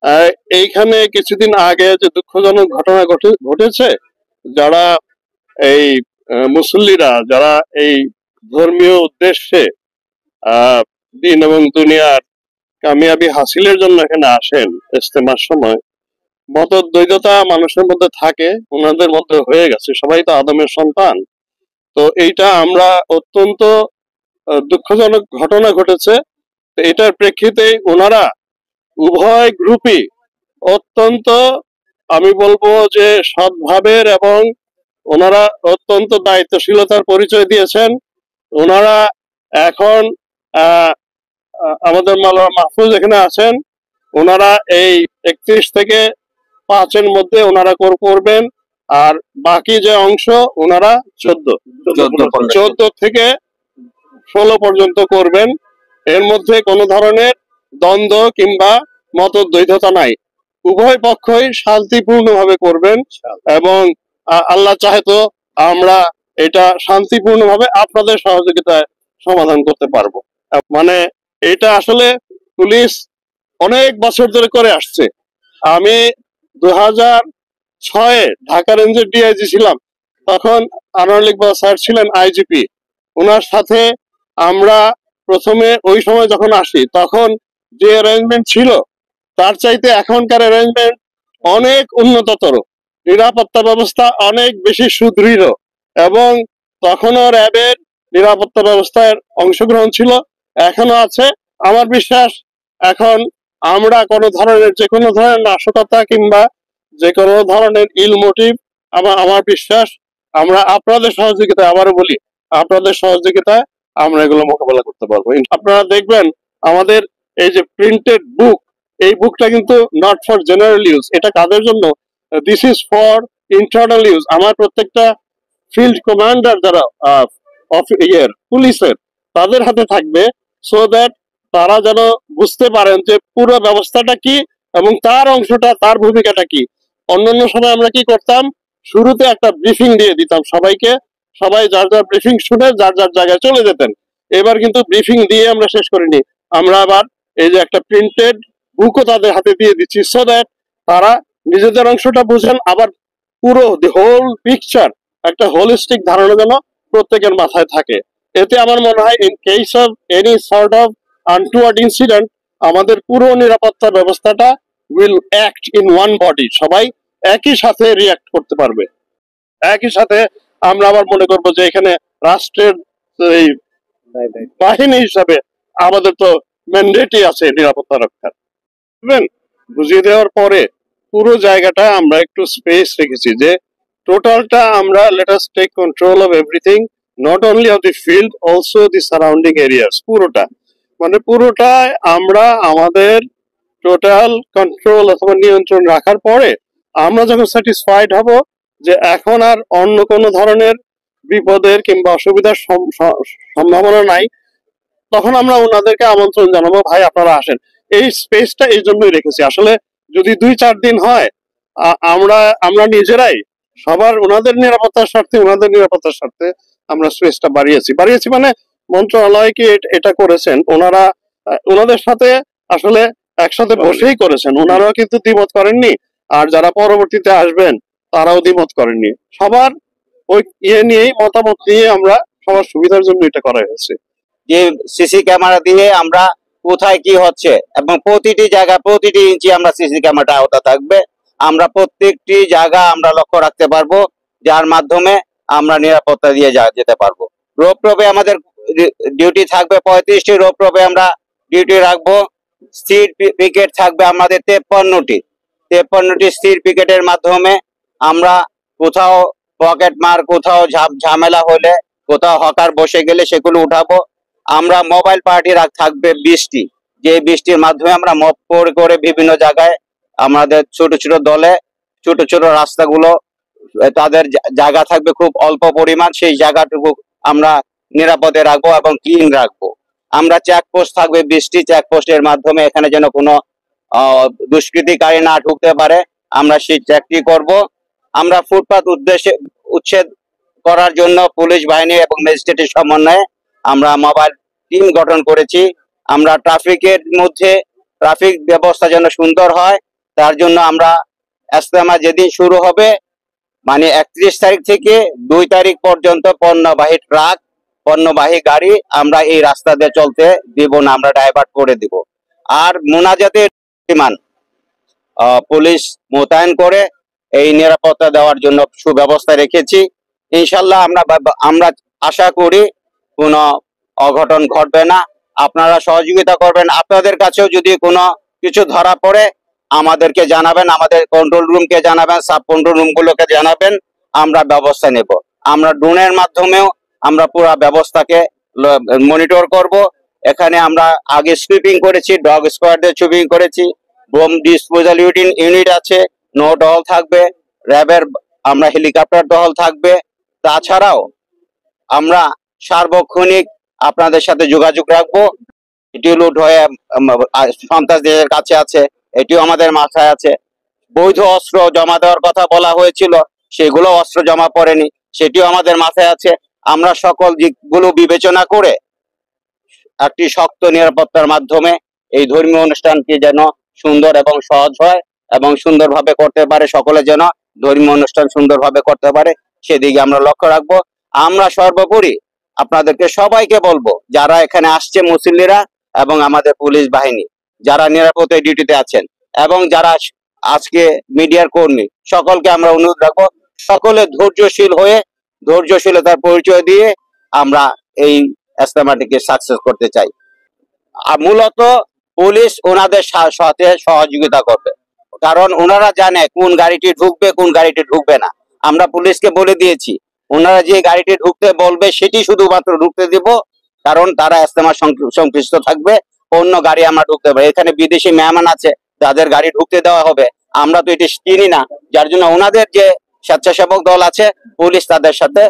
আহ, এইখানে কিছুদিন আগে যে দুঃখজনক ঘটনা ঘটেছে, যারা এই মুসল্লিরা যারা এই ধর্মীয় উদ্দেশ্যে আহ দিন এবং দুনিয়ার কামিয়াবি হাসিলের জন্য এখানে আসেন ইজতেমার সময়, মতদ্বৈধতা মানুষের মধ্যে থাকে, ওনাদের মধ্যে হয়ে গেছে, সবাই তো আদমের সন্তান। তো এইটা আমরা অত্যন্ত দুঃখজনক ঘটনা ঘটেছে। তো এটার প্রেক্ষিতে ওনারা উভয় গ্রুপই অত্যন্ত, আমি বলবো যে সৎভাবের, এবং ওনারা অত্যন্ত দায়িত্বশীলতার পরিচয় দিয়েছেন। ওনারা এখন আহ আমাদের মাওলানা মাহফুজ এখানে আছেন, ওনারা এই 31 থেকে 5-এর মধ্যে ওনারা করবেন। আর বাকি যে অংশ ওনারা 14 থেকে 16 পর্যন্ত করবেন। এর মধ্যে কোনো ধরনের দ্বন্দ্ব কিংবা মতদ্বৈধতা নাই, উভয় পক্ষই শান্তিপূর্ণভাবে করবেন। এবং আল্লাহ চাহে তো আমরা এটা শান্তিপূর্ণভাবে আপনাদের সহযোগিতায় সমাধান করতে পারবো। মানে এটা আসলে পুলিশ অনেক বছর ধরে করে আসছে। আমি 2006-এ ঢাকা রেঞ্জের ডিআইজি ছিলাম, তখন আনোয়ার ইকবাল স্যার ছিলেন আইজিপি। ওনার সাথে আমরা প্রথমে ওই সময় যখন আসি, তখন যে অ্যারেঞ্জমেন্ট ছিল তার চাইতে এখনকার অ্যারেঞ্জমেন্ট অনেক উন্নততর, নিরাপত্তা ব্যবস্থা অনেক বেশি সুদৃঢ়, এবং তখনও র্যাবের নিরাপত্তা ব্যবস্থার অংশগ্রহণ ছিল, এখনো আছে। আমার বিশ্বাস এখন আমরা কোনো ধরনের, যে কোনো ধরনের নাশকতা কিংবা যে কোনো ধরনের ইল মোটিভ, আমার বিশ্বাস আমরা আপনাদের সহযোগিতায়, আবারও বলি, আপনাদের সহযোগিতায় আমরা এগুলো মোকাবেলা করতে পারবো। আপনারা দেখবেন আমাদের এই যে প্রিন্টেড বুক, এই বুকটা কিন্তু নট ফর জেনারেল ইউজ। এটা কাদের জন্য? This is for internal use. আমার প্রত্যেকটা ফিল্ড কমান্ডার যারা পুলিশের, তাদের হাতে থাকবে, সো দ্যাট তারা যেন বুঝতে পারেন যে পুরো ব্যবস্থাটা কি এবং তার অংশটা, তার ভূমিকাটা কি। অন্যান্য সময় আমরা কি করতাম, শুরুতে একটা ব্রিফিং দিয়ে দিতাম সবাইকে, সবাই যার যার ব্রিফিং শুনে যার যার জায়গায় চলে যেতেন। এবার কিন্তু ব্রিফিং দিয়ে আমরা শেষ করিনি, আমরা আবার এই যে একটা প্রিন্টেড বুকও তাদের হাতে দিয়ে দিচ্ছি, সো দ্যাট তারা নিজেদের অংশটা বুঝেন, আবার পুরো দি হোল পিকচার, একটা হোলিস্টিক ধারণা যেন প্রত্যেকের মাথায় থাকে। এতে আমার মনে হয় in case of any sort of untoward incident, আমাদের পুরো নিরাপত্তা ব্যবস্থাটা will act in one body, সবাই একই সাথে রিয়াক্ট করতে পারবে। একই সাথে আমরা আবার মনে করবো যে এখানে রাষ্ট্রের এই বাহিনী হিসাবে আমাদের তো ম্যান্ডেটই আছে নিরাপত্তা রক্ষার। বুঝলেন? বুঝিয়ে দেওয়ার পরে পুরো জায়গাটা আমরা একটু স্পেস রেখেছি, যে টোটালটা আমরা let us take control of everything, not only of the field, also the surrounding areas. পুরোটা, মানে পুরোটাই আমরা আমাদের টোটাল কন্ট্রোল অথবা নিয়ন্ত্রণ রাখার পরে আমরা যখন স্যাটিসফাইড হব যে এখন আর অন্য কোনো ধরনের বিপদের কিংবা অসুবিধার সম্ভাবনা নাই, তখন আমরা ওনাদেরকে আমন্ত্রণ জানাবো, ভাই আপনারা আসেন। এই স্পেসটা এই জন্যই রেখেছি। আসলে যদি 2-4 দিন হয়, আমরা আমরা নিজেরাই সবার, ওনাদের নিরাপত্তার স্বার্থে আমরা স্পেসটা বাড়িয়েছি মানে মন্ত্রণালয় কি এটা করেছেন ওনারা, ওনাদের সাথে আসলে একসাথে বসেই করেছেন, ওনারাও কিন্তু দ্বিমত করেননি, আর যারা পরবর্তীতে আসবেন তারাও দ্বিমত করেননি। সবার ওই নিয়েই, মতামত নিয়ে আমরা সবার সুবিধার জন্য এটা করা হয়েছে। যে সিসি ক্যামেরা দিয়ে আমরা কোথায় কি হচ্ছে, এবং প্রতিটি জায়গা, প্রতিটি ইঞ্চি আমরা সিসি ক্যামেরাটা আওতা থাকবে, আমরা প্রত্যেকটি জায়গা আমরা লক্ষ্য রাখতে পারবো, যার মাধ্যমে আমরা নিরাপত্তা দিয়ে যেতে পারবো। রোপে আমাদের ডিউটি থাকবে 35টি রোপে আমরা ডিউটি রাখবো। স্থির পিকেট থাকবে আমাদের 53টি স্থির পিকেটের মাধ্যমে আমরা কোথাও পকেট মার, কোথাও ঝামেলা হলে, কোথাও হকার বসে গেলে সেগুলো উঠাবো। আমরা মোবাইল পার্টি থাকবে 20টি, যে 20টির মাধ্যমে আমরা মপ করে বিভিন্ন জায়গায় আমাদের ছোট ছোট দলে, ছোট ছোট রাস্তাগুলো, তাদের জায়গা থাকবে খুব অল্প পরিমাণ, সেই জায়গাটুকু আমরা নিরাপদে রাখবো এবং ক্লিন রাখবো। আমরা চেকপোস্ট থাকবে 20টি, চেকপোস্টের মাধ্যমে এখানে যেন কোনো দুষ্কৃতিকারী না ঢুকতে পারে, আমরা সেই চেকটি করব। আমরা ফুটপাত উচ্ছেদ করার জন্য পুলিশ বাহিনী এবং ম্যাজিস্ট্রেটের সমন্বয়ে আমরা মোবাইল টিম গঠন করেছি। আমরা ট্রাফিকের মধ্যে ট্রাফিক ব্যবস্থা যেন সুন্দর হয়, তার জন্য আমরা ইজতেমা যেদিন শুরু হবে মানে 31 তারিখ থেকে 2 তারিখ পর্যন্ত পণ্যবাহী ট্রাক, পণ্যবাহী গাড়ি আমরা এই রাস্তা দিয়ে চলতে দিব না, আমরা ডাইভার্ট করে দিব। আর মোনাজাতের বিমান পুলিশ মোতায়েন করে এই নিরাপত্তা দেওয়ার জন্য সুব্যবস্থা রেখেছি। ইনশাল্লাহ আমরা আশা করি কোনো অঘটন ঘটবে না। আপনারা সহযোগিতা করবেন। আপনাদের কাছেও যদি কোনো কিছু ধরা পড়ে আমাদেরকে জানাবেন, আমাদের কন্ট্রোল রুমকে জানাবেন, সাব কন্ট্রোল রুমগুলোকে জানাবেন, আমরা ব্যবস্থা নেব। আমরা ড্রোনের মাধ্যমেও আমরা পুরো ব্যবস্থাকে মনিটর করব। এখানে আমরা আগে সুইপিং করেছি, ডগ স্কোয়াড দিয়ে সুইপিং করেছি, বোম ডিসপোজাল ইউনিট আছে, নো টহল থাকবে, র্যাবের আমরা হেলিকপ্টার টহল থাকবে। তাছাড়াও আমরা সার্বক্ষণিক আপনাদের সাথে যোগাযোগ রাখবো। এটি লুট হয়ে সন্ত্রাসীদের কাছে আছে, এটিও আমাদের মাথায় আছে। বৈধ অস্ত্র জমা দেওয়ার কথা বলা হয়েছিল, সেগুলো অস্ত্র জমা পড়েনি, সেটিও আমাদের মাথায় আছে। আমরা সকল দিকগুলো বিবেচনা করে একটি শক্ত নিরাপত্তার মাধ্যমে এই ধর্মীয় অনুষ্ঠানটি যেন সুন্দর এবং সহজ হয় এবং সুন্দরভাবে করতে পারে, সকলে যেন ধর্মীয় অনুষ্ঠান সুন্দরভাবে করতে পারে সেদিকে আমরা লক্ষ্য রাখবো। আমরা সর্বোপরি আপনাদেরকে সবাইকে বলবো, যারা এখানে আসছে মুসল্লিরা এবং আমাদের পুলিশ বাহিনী যারা নিরাপত্তা ডিউটিতে আছেন এবং যারা আজকে মিডিয়ার কর্মী, সকলকে আমরা অনুরোধ রাখবো সকলে ধৈর্যশীল হয়ে ধৈর্যশীলতার পরিচয় দিয়ে আমরা এই ইজতেমাটিকে সাকসেস করতে চাই। আর মূলত পুলিশ ওনাদের সাথে সহযোগিতা করবে, কারণ ওনারা জানে কোন গাড়িটি ঢুকবে কোন গাড়িটি ঢুকবে না। আমরা পুলিশকে বলে দিয়েছি ওনারা যে গাড়িটি ঢুকতে বলবে সেটি শুধুমাত্র ঢুকতে দিব, কারণ তারা ইজতেমা সংশ্লিষ্ট থাকবে। অন্য গাড়ি আমরা ঢুকতে পারি, এখানে বিদেশি মেহমান আছে তাদের গাড়ি ঢুকতে দেওয়া হবে, আমরা তো এটি চিনি না। যার জন্য ওনাদের যে স্বেচ্ছাসেবক দল আছে পুলিশ তাদের সাথে